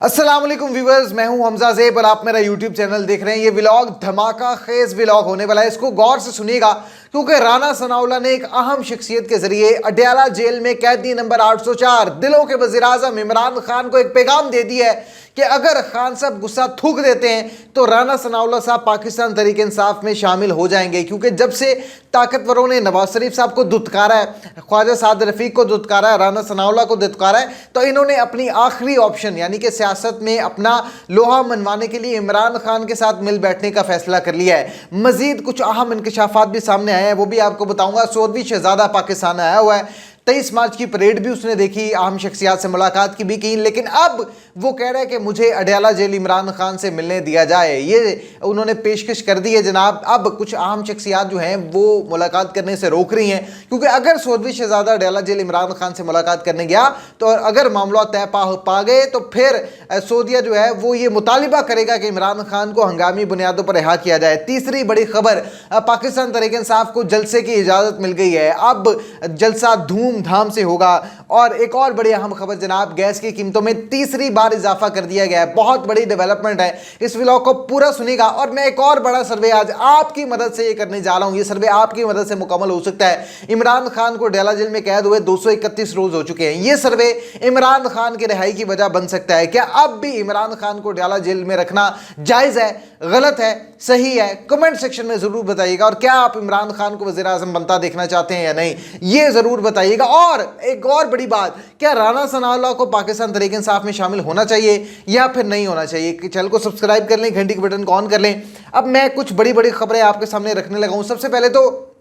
अस्सलाम वालेकुम व्यूअर्स, मैं हूं हमजा ज़ेब और आप मेरा यूट्यूब चैनल देख रहे हैं। ये व्लॉग धमाका खेज व्लॉग होने वाला है, इसको गौर से सुनिएगा क्योंकि राना सनाउल्लाह ने एक अहम शख्सियत के जरिए अडयाला जेल में कैदी नंबर 804 दिलों के वज़ीर-ए-आज़म इमरान खान को एक पैगाम दे दिया है कि अगर खान साहब गुस्सा थूक देते हैं तो राना सनाउल्लाह साहब पाकिस्तान तहरीक इंसाफ में शामिल हो जाएंगे। क्योंकि जब से ताकतवरों ने नवाज शरीफ साहब को दुत्कारा है, ख्वाजा साद रफ़ीक को दुत्कारा है, राना सनाउल्लाह को दुत्कारा है, तो इन्होंने अपनी आखिरी ऑप्शन यानी कि सियासत में अपना लोहा मनवाने के लिए इमरान खान के साथ मिल बैठने का फैसला कर लिया है। मजीद कुछ अहम इंकशाफात भी सामने आए हैं, वो भी आपको बताऊंगा। सऊदी शहजादा पाकिस्तान आया हुआ है, 23 मार्च की परेड भी उसने देखी, अहम शख्सियात से मुलाकात की भी की, लेकिन अब वो कह रहे हैं कि मुझे अडयाला जेल इमरान खान से मिलने दिया जाए। ये उन्होंने पेशकश कर दी है जनाब। अब कुछ अहम शख्सियात जो हैं वो मुलाकात करने से रोक रही हैं, क्योंकि अगर सऊदी शहजादा अडयाला जेल इमरान खान से मुलाकात करने गया तो अगर मामला तय पा गए तो फिर सऊदीया जो है वो ये मुतालिबा करेगा कि इमरान खान को हंगामी बुनियादों पर रिहा किया जाए। तीसरी बड़ी खबर, पाकिस्तान तहरीक इंसाफ को जलसे की इजाज़त मिल गई है। अब जलसा धूमधाम से होगा। और एक और बड़ी अहम खबर जनाब, गैस की कीमतों में तीसरी बार इजाफा कर दिया गया है। बहुत बड़ी डेवलपमेंट है, इस व्लॉग को पूरा सुनिएगा। और मैं एक और बड़ा सर्वे आज आपकी मदद से ये करने जा रहा हूं। ये सर्वे आपकी मदद से मुकम्मल हो सकता है। इमरान खान को अडयाला जेल में कैद हुए 231 रोज हो चुके हैं। ये सर्वे इमरान खान की रिहाई की वजह बन सकता है। क्या अब भी इमरान खान को अडयाला जेल में रखना जायज़ है, गलत है, सही है? कमेंट सेक्शन में जरूर बताइएगा। और क्या आप इमरान खान को वज़ीर आज़म बनता देखना चाहते हैं या नहीं, ये जरूर बताइएगा। और एक और बड़ी बात, क्या राना सनाउल्लाह को पाकिस्तान तहरीक इंसाफ में शामिल होना चाहिए या फिर नहीं होना चाहिए? चैनल को सब्सक्राइब कर लें, घंटी के बटन को ऑन कर लें। अब मैं कुछ बड़ी बड़ी खबरें आपके सामने रखने लगा हूं। सबसे पहले तो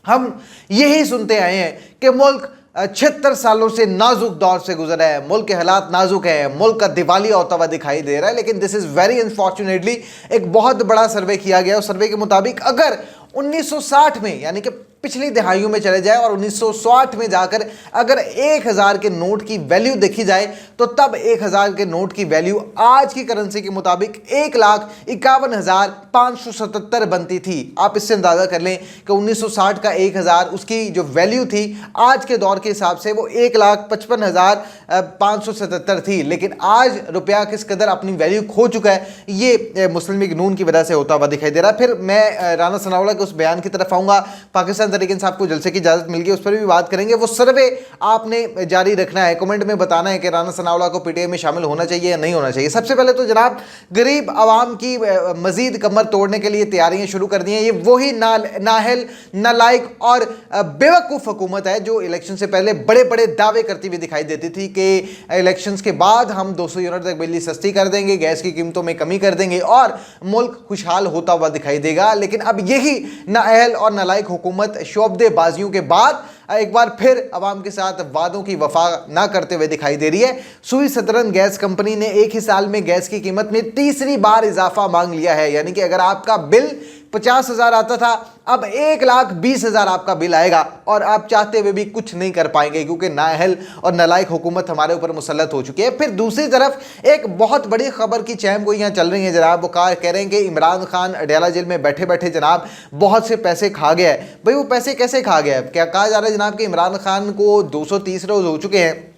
हम यही सुनते आए हैं कि मुल्क 76 सालों से नाजुक दौर से गुजरा है, मुल्क के हालात नाजुक है, मुल्क का दिवालिया होता हुआ दिखाई दे रहा है। लेकिन दिस इज़ वेरी अनफॉर्चुनेटली एक बहुत बड़ा सर्वे किया गया। उस सर्वे के मुताबिक अगर 1960 में यानी कि पिछली दहाइयों में चले जाए और 1960 में जाकर अगर 1000 के नोट की वैल्यू देखी जाए तो तब 1000 के नोट की वैल्यू आज की करेंसी के मुताबिक 1,51,577 बनती थी। आप इससे अंदाज़ा कर लें कि 1960 का 1000 उसकी जो वैल्यू थी आज के दौर के हिसाब से वो 1,55,577 थी। लेकिन आज रुपया किस कदर अपनी वैल्यू खो चुका है, ये मुस्लिम लीग नून की वजह से होता हुआ दिखाई दे रहा है। फिर मैं राना सनाउल्लाह के उस बयान की तरफ आऊँगा। पाकिस्तान तहरीक इंसाफ को जलसे की इजाजत मिल गई, उस पर भी बात करेंगे। वो सर्वे आपने जारी रखना है, कमेंट में बताना है कि राना सनाउल्लाह को पीटीआई में शामिल होना चाहिए या नहीं होना चाहिए। सबसे पहले तो जनाब, गरीब आवाम की मजीद कमर तोड़ने के लिए तैयारियां शुरू कर दी हैं। ये वही नाहल, नालायक और बेवकूफ़ हुकूमत है जो इलेक्शन से पहले बड़े बड़े दावे करती हुई दिखाई देती थी कि इलेक्शन के बाद हम 200 यूनिट तक बिजली सस्ती कर देंगे, गैस की कीमतों में कमी कर देंगे और मुल्क खुशहाल होता हुआ दिखाई देगा। लेकिन अब यही नाअहल और नालायक हुकूमत शोबदेबाजियों के बाद एक बार फिर अवाम के साथ वादों की वफा ना करते हुए दिखाई दे रही है। सुई सदरन गैस कंपनी ने एक ही साल में गैस की कीमत में तीसरी बार इजाफा मांग लिया है। यानी कि अगर आपका बिल 50,000 आता था, अब 1,20,000 आपका बिल आएगा और आप चाहते हुए भी कुछ नहीं कर पाएंगे क्योंकि नाअहल और नालायक हुकूमत हमारे ऊपर मुसल्लत हो चुकी है। फिर दूसरी तरफ एक बहुत बड़ी खबर की चैम को यहाँ चल रही है जनाब। वो कह रहे हैं कि इमरान खान अडयाला जेल में बैठे बैठे जनाब बहुत से पैसे खा गया है। भाई वो पैसे कैसे खा गया है? क्या कहा जा रहा है जनाब कि इमरान खान को 230 रोज हो चुके हैं।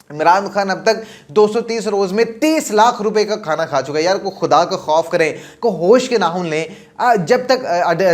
इमरान खान अब तक 230 रोज में 30 लाख रुपए का खाना खा चुका है। यार को खुदा का खौफ करें, को होश के नाहुन लें। जब तक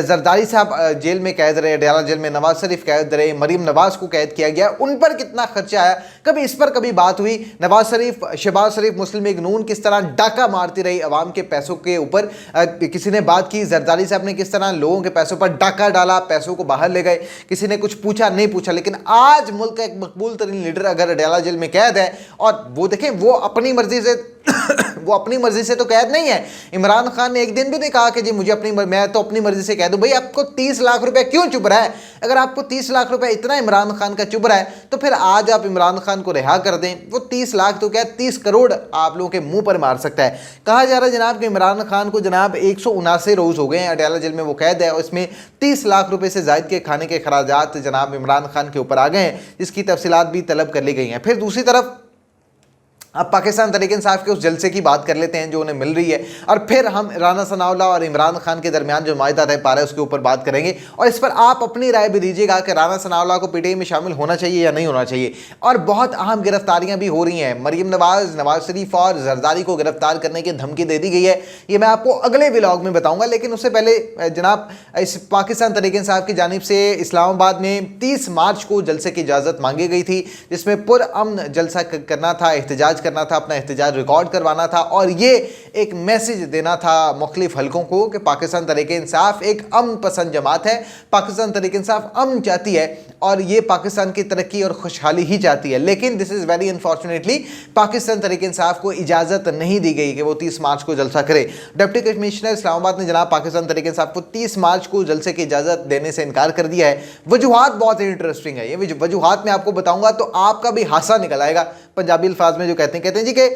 जरदारी साहब जेल में कैद रहे, अडयाला जेल में नवाज शरीफ कैद रहे, मरीम नवाज को कैद किया गया, उन पर कितना खर्चा आया, कभी इस पर कभी बात हुई? नवाज शरीफ, शहबाज शरीफ, मुस्लिम लीग नून किस तरह डाका मारती रही अवाम के पैसों के ऊपर, किसी ने बात की? जरदारी साहब ने किस तरह लोगों के पैसों पर डाका डाला, पैसों को बाहर ले गए, किसी ने कुछ पूछा नहीं पूछा। लेकिन आज मुल्क का एक मकबूल तरीन लीडर अगर अडयाला जेल में कैद है और वो देखें वो अपनी मर्जी से वो अपनी मर्जी से तो कैद नहीं है। इमरान खान ने एक दिन भी नहीं कहा कि जी मुझे मैं तो अपनी मर्जी से कह दूं। भाई आपको 30 लाख रुपए क्यों चुभ रहा है? अगर आपको 30 लाख रुपए इतना इमरान खान का चुभ रहा है तो फिर आज आप इमरान खान को रिहा कर दें। वो 30 लाख तो क्या 30 करोड़ आप लोगों के मुंह पर मार सकता है। कहा जा रहा है जनाब कि इमरान खान को जनाब 179 रोज हो गए हैं अडयाला जेल में वो कैद है और इसमें 30 लाख रुपए से जायद के खाने के खराजात जनाब इमरान खान के ऊपर आ गए हैं, जिसकी तफसीलात भी तलब कर ली गई हैं। फिर दूसरी तरफ अब पाकिस्तान तहरीक इंसाफ के उस जलसे की बात कर लेते हैं जो उन्हें मिल रही है, और फिर हम राना सनाउल्लाह और इमरान खान के दरमियान जो माहिदा तय पा रहा है उसके ऊपर बात करेंगे, और इस पर आप अपनी राय भी दीजिएगा कि राना सनाउल्लाह को पीटीआई में शामिल होना चाहिए या नहीं होना चाहिए। और बहुत अहम गिरफ्तारियां भी हो रही हैं, मरीम नवाज, नवाज शरीफ और जरदारी को गिरफ्तार करने की धमकी दे दी गई है। ये मैं आपको अगले व्लॉग में बताऊंगा, लेकिन उससे पहले जनाब इस पाकिस्तान तहरीक इंसाफ की जानिब से इस्लामाबाद में 30 मार्च को जलसे की इजाज़त मांगी गई थी, जिसमें पुरअमन जलसा करना था, एहतजाज करना था, अपना एहतजाज रिकॉर्ड करवाना था, और ये एक मैसेज देना था मुख्तलिफ हलकों को कि पाकिस्तान तहरीक इंसाफ एक अमन पसंद जमात है, पाकिस्तान तहरीक इंसाफ अमन चाहती है और ये पाकिस्तान की तरक्की और खुशहाली ही चाहती है। लेकिन this is very unfortunately Pakistan Tehreek Insaf को इजाज़त नहीं दी गई कि वो 30 मार्च को जलसा करे। डिप्टी कमिश्नर इस्लामाबाद ने जनाब पाकिस्तान तहरीक इंसाफ को 30 मार्च को जलसे की इजाज़त देने से इनकार कर दिया है। वजूहात बहुत इंटरेस्टिंग है, ये वजूहात मैं आपको बताऊंगा तो आपका भी हासा निकल आएगा। पंजाबी अल्फाज में जो कहते हैं जी कि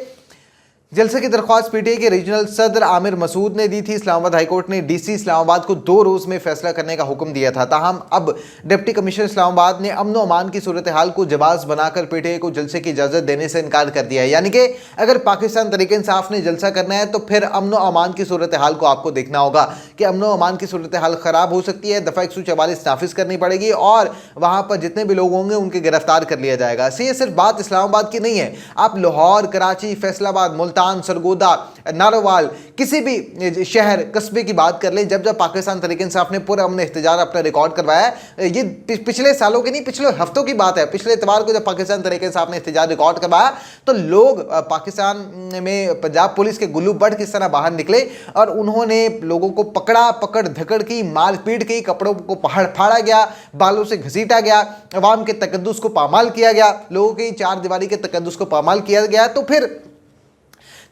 जलसे की दरख्वास्त पीटीआई के रीजनल सदर आमिर मसूद ने दी थी। इस्लामाबाद हाईकोर्ट ने डीसी इस्लामाबाद को 2 रोज़ में फैसला करने का हुक्म दिया था। ताहम अब डिप्टी कमिश्नर इस्लामाबाद ने अमन व अमान की सूरत हाल को जवाज़ बनाकर पीटीआई को जलसे की इजाज़त देने से इनकार कर दिया है। यानी कि अगर पाकिस्तान तहरीक इंसाफ ने जलसा करना है तो फिर अमन व अमान की सूरत हाल को आपको देखना होगा कि अमन व अमान की सूरत हाल ख़राब हो सकती है, दफ़ा 144 नाफिज करनी पड़ेगी और वहाँ पर जितने भी लोग होंगे उनके गिरफ्तार कर लिया जाएगा। ये सिर्फ बात इस्लामाबाद की नहीं है, आप लाहौर, कराची, फैसलाबाद, मुल्तान, सरगोदा, नारोवाल, किसी भी शहर कस्बे की बात कर ले, जब जब पाकिस्तान तहरीक इंसाफ ने पूरा अमन एहतजाज अपना रिकॉर्ड करवाया, ये पिछले सालों की नहीं, पिछले हफ्तों की बात है। पिछले इतवार को जब पाकिस्तान तहरीक इंसाफ ने एहतजाज रिकॉर्ड करवाया तो लोग पाकिस्तान में पंजाब पुलिस के गुल्लू बट किस तरह बाहर निकले और उन्होंने लोगों को पकड़ा, पकड़ धकड़ की, मारपीट की, कपड़ों को फाड़ा गया, बालों से घसीटा गया, अवाम के तकद्दुस को पामाल किया गया, लोगों की चार दीवारी के तकद्दुस को पामाल किया गया। तो फिर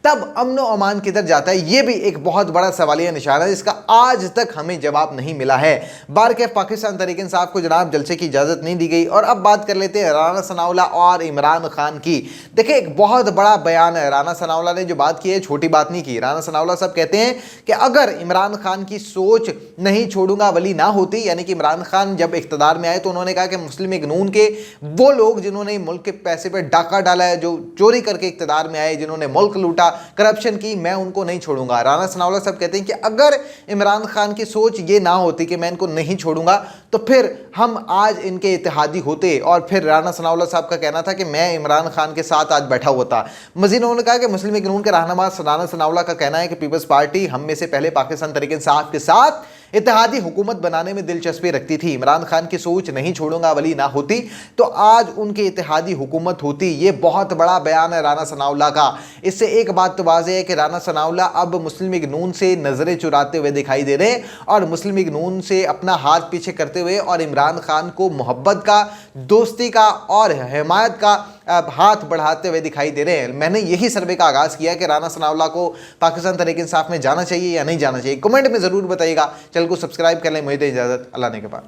तब अमन व अमान किधर जाता है, ये भी एक बहुत बड़ा सवालिया निशान है जिसका आज तक हमें जवाब नहीं मिला है। बार के पाकिस्तान तहरीक इंसाफ को जनाब जलसे की इजाज़त नहीं दी गई। और अब बात कर लेते हैं राना सनाउल्लाह और इमरान खान की। देखिए एक बहुत बड़ा बयान है, राना सनाउल्लाह ने जो बात की है छोटी बात नहीं की। राना सनाउल्लाह साहब कहते हैं कि अगर इमरान खान की सोच नहीं छोड़ूंगा वली ना होती, यानी कि इमरान खान जब इख्तदार में आए तो उन्होंने कहा कि मुस्लिम लीग नून के वो लोग जिन्होंने मुल्क के पैसे पर डाका डाला है, जो चोरी करके इख्तदार में आए, जिन्होंने मुल्क लूटा, करप्शन की, मैं उनको नहीं छोड़ूंगा। राना सनाउल्लाह साहब कहते हैं कि अगर इमरान खान की सोच ये ना होती कि मैं इनको नहीं छोड़ूंगा तो फिर हम आज इनके इत्तेहादी होते। और फिर राना सनाउल्लाह साहब का कहना था कि मैं इमरान खान के साथ आज बैठा हुआ था। मजीद उन्होंने कहा कि मुस्लिम लीग कानून के रहनुमा राना सनाउल्लाह का कहना है कि पीपल्स पार्टी हम में से पहले पाकिस्तान तहरीक इंसाफ के साथ इत्तेहादी हुकूमत बनाने में दिलचस्पी रखती थी। इमरान खान की सोच नहीं छोड़ूंगा वाली ना होती तो आज उनकी इत्तेहादी हुकूमत होती। ये बहुत बड़ा बयान है राना सनाउल्लाह का। इससे एक बात तो वाज़ेह है कि राना सनाउल्लाह अब मुस्लिम लीग नून से नजरें चुराते हुए दिखाई दे रहे हैं और मुस्लिम लीग नून से अपना हाथ पीछे करते हुए और इमरान खान को मोहब्बत का, दोस्ती का और हिमायत का हाथ बढ़ाते हुए दिखाई दे रहे हैं। मैंने यही सर्वे का आगाज़ किया कि राना सनाउल्लाह को पाकिस्तान तहरीक इंसाफ में जाना चाहिए या नहीं जाना चाहिए। कमेंट में ज़रूर बताइएगा। चैनल को सब्सक्राइब कर लें। मुझे दे इजाज़त, अल्लाह ने के बाद।